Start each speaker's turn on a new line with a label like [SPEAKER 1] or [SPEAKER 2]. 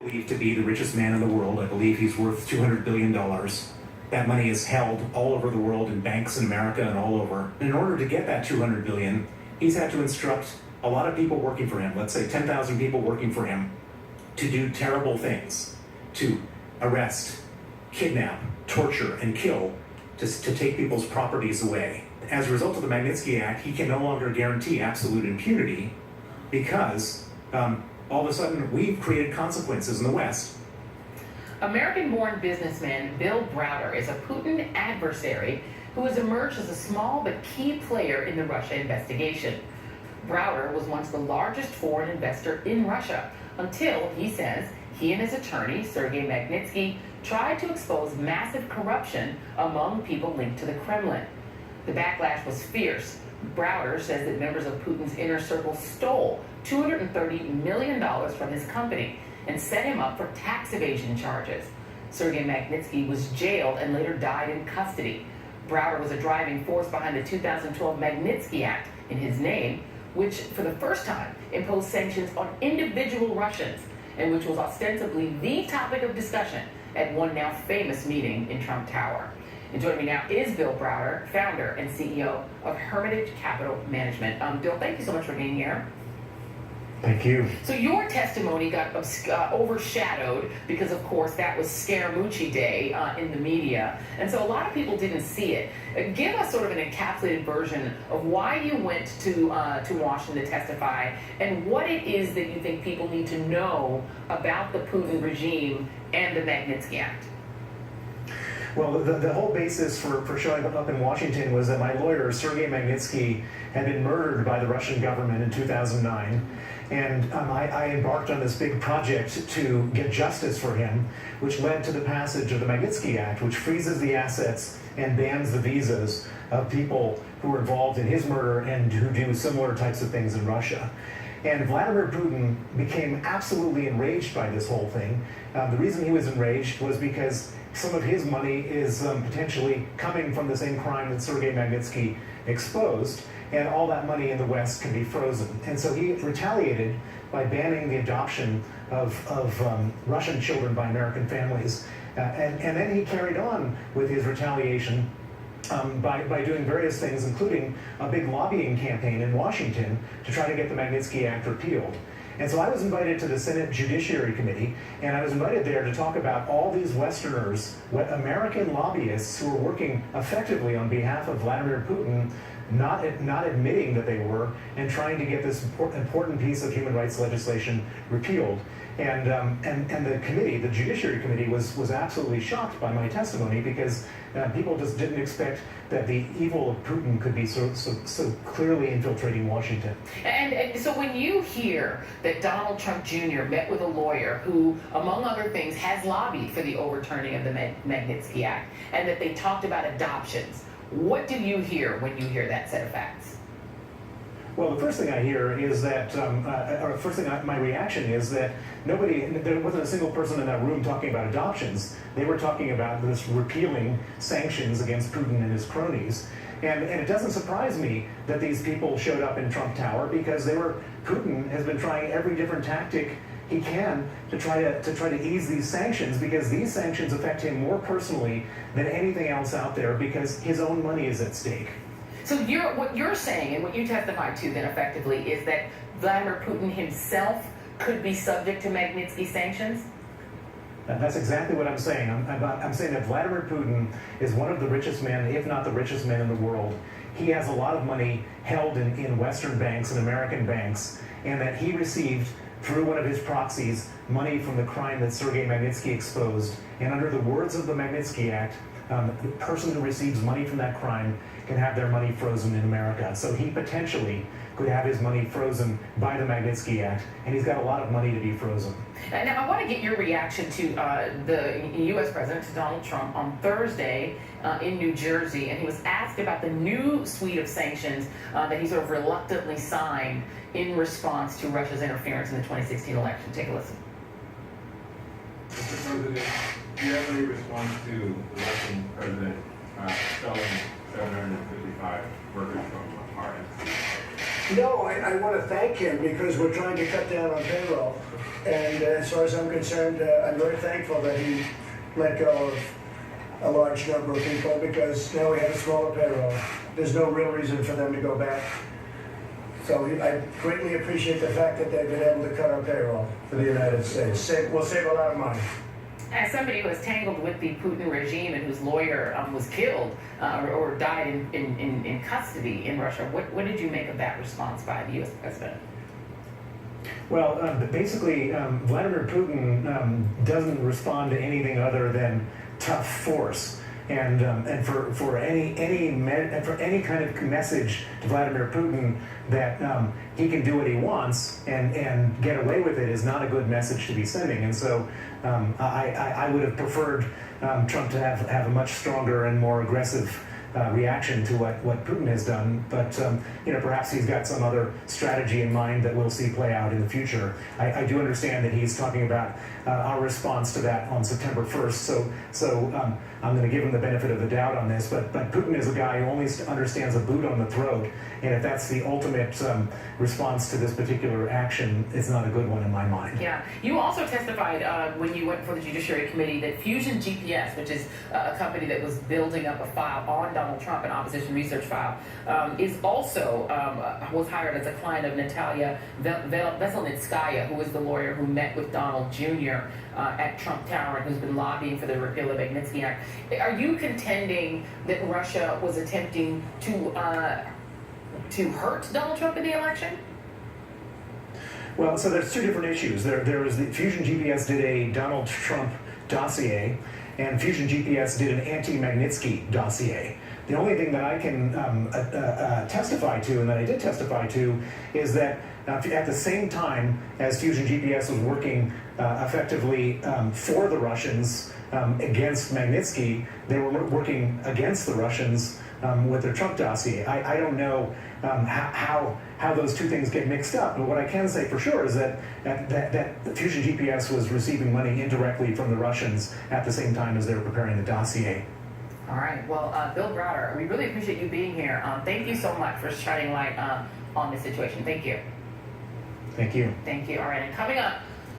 [SPEAKER 1] Believed to be the richest man in the world. I believe he's worth $200 billion. That money is held all over the world in banks in America and all over. In order to get that $200 billion, he's had to instruct a lot of people working for him, let's say 10,000 people working for him, to do terrible things, to arrest, kidnap, torture, and kill, to take people's properties away. As a result of the Magnitsky Act, he can no longer guarantee absolute impunity because all of a sudden we've created consequences in the West.
[SPEAKER 2] American-born businessman Bill Browder is a Putin adversary who has emerged as a small but key player in the Russia investigation. Browder was once the largest foreign investor in Russia until, he says, he and his attorney, Sergei Magnitsky, tried to expose massive corruption among people linked to the Kremlin. The backlash was fierce. Browder says that members of Putin's inner circle stole $230 million from his company and set him up for tax evasion charges. Sergei Magnitsky was jailed and later died in custody. Browder was a driving force behind the 2012 Magnitsky Act in his name, which for the first time imposed sanctions on individual Russians, and which was ostensibly the topic of discussion at one now famous meeting in Trump Tower. And joining me now is Bill Browder, founder and CEO of Hermitage Capital Management. Bill, thank you so much for being here.
[SPEAKER 1] Thank you.
[SPEAKER 2] So your testimony got overshadowed because, of course, that was Scaramucci Day in the media. And so a lot of people didn't see it. Give us sort of an encapsulated version of why you went to Washington to testify and what it is that you think people need to know about the Putin regime and the Magnitsky Act.
[SPEAKER 1] Well, the whole basis for showing up in Washington was that my lawyer, Sergei Magnitsky, had been murdered by the Russian government in 2009. And I embarked on this big project to get justice for him, which led to the passage of the Magnitsky Act, which freezes the assets and bans the visas of people who were involved in his murder and who do similar types of things in Russia. And Vladimir Putin became absolutely enraged by this whole thing. The reason he was enraged was because some of his money is potentially coming from the same crime that Sergei Magnitsky exposed, and all that money in the West can be frozen. And so he retaliated by banning the adoption of Russian children by American families. And then he carried on with his retaliation by doing various things, including a big lobbying campaign in Washington to try to get the Magnitsky Act repealed. And so I was invited to the Senate Judiciary Committee, and I was invited there to talk about all these Westerners, American lobbyists who were working effectively on behalf of Vladimir Putin, not admitting that they were, and trying to get this important piece of human rights legislation repealed. And the committee, the Judiciary Committee, was absolutely shocked by my testimony because people just didn't expect that the evil of Putin could be so clearly infiltrating Washington.
[SPEAKER 2] And so when you hear that Donald Trump Jr. met with a lawyer who, among other things, has lobbied for the overturning of the Magnitsky Act, and that they talked about adoptions, what do you hear when you hear that set of facts?
[SPEAKER 1] Well, the first thing I hear is that, my reaction is that there wasn't a single person in that room talking about adoptions. They were talking about this repealing sanctions against Putin and his cronies. And it doesn't surprise me that these people showed up in Trump Tower because Putin has been trying every different tactic he can to try to ease these sanctions, because these sanctions affect him more personally than anything else out there because his own money is at stake.
[SPEAKER 2] So what you're saying and what you testified to then effectively is that Vladimir Putin himself could be subject to Magnitsky sanctions?
[SPEAKER 1] That's exactly what I'm saying. I'm saying that Vladimir Putin is one of the richest men, if not the richest man in the world. He has a lot of money held in Western banks and American banks, and that he received, through one of his proxies, money from the crime that Sergei Magnitsky exposed. And under the words of the Magnitsky Act, the person who receives money from that crime can have their money frozen in America. So he potentially could have his money frozen by the Magnitsky Act, and he's got a lot of money to be frozen.
[SPEAKER 2] Now, I want to get your reaction to the U.S. President, to Donald Trump, on Thursday in New Jersey, and he was asked about the new suite of sanctions that he sort of reluctantly signed in response to Russia's interference in the 2016 election. Take a listen.
[SPEAKER 3] Mr. President, do you have any response to the Russian president selling 755 workers from our embassy?
[SPEAKER 4] No, I want to thank him because we're trying to cut down on payroll. And as far as I'm concerned, I'm very thankful that he let go of a large number of people because now we have a smaller payroll. There's no real reason for them to go back. So I greatly appreciate the fact that they've been able to cut our payroll for the United States. We'll save a lot of money.
[SPEAKER 2] As somebody who was tangled with the Putin regime and whose lawyer was killed or died in custody in Russia, what did you make of that response by the U.S. president?
[SPEAKER 1] Well, basically, Vladimir Putin doesn't respond to anything other than tough force. And for any kind of message to Vladimir Putin that he can do what he wants and get away with it is not a good message to be sending. And so I would have preferred Trump to have a much stronger and more aggressive reaction to what Putin has done, but perhaps he's got some other strategy in mind that we'll see play out in the future. I do understand that he's talking about our response to that on September 1st, so I'm going to give him the benefit of the doubt on this, but Putin is a guy who only understands a boot on the throat, and if that's the ultimate response to this particular action, it's not a good one in my mind.
[SPEAKER 2] Yeah. You also testified when you went before the Judiciary Committee that Fusion GPS, which is a company that was building up a file on Donald Trump, an opposition research file, is also was hired as a client of Natalia Veselnitskaya, who was the lawyer who met with Donald Jr. At Trump Tower and who's been lobbying for the repeal of the Magnitsky Act. Are you contending that Russia was attempting to hurt Donald Trump in the election?
[SPEAKER 1] Well, so there's two different issues. There was the Fusion GPS did a Donald Trump dossier, and Fusion GPS did an anti-Magnitsky dossier. The only thing that I can testify to, and that I did testify to, is that at the same time as Fusion GPS was working effectively for the Russians against Magnitsky, they were working against the Russians with their Trump dossier. I don't know how those two things get mixed up, but what I can say for sure is that Fusion GPS was receiving money indirectly from the Russians at the same time as they were preparing the dossier.
[SPEAKER 2] All right. Well, Bill Browder, we really appreciate you being here. Thank you so much for shining light on this situation. Thank you.
[SPEAKER 1] Thank you.
[SPEAKER 2] Thank you. All right. And coming up,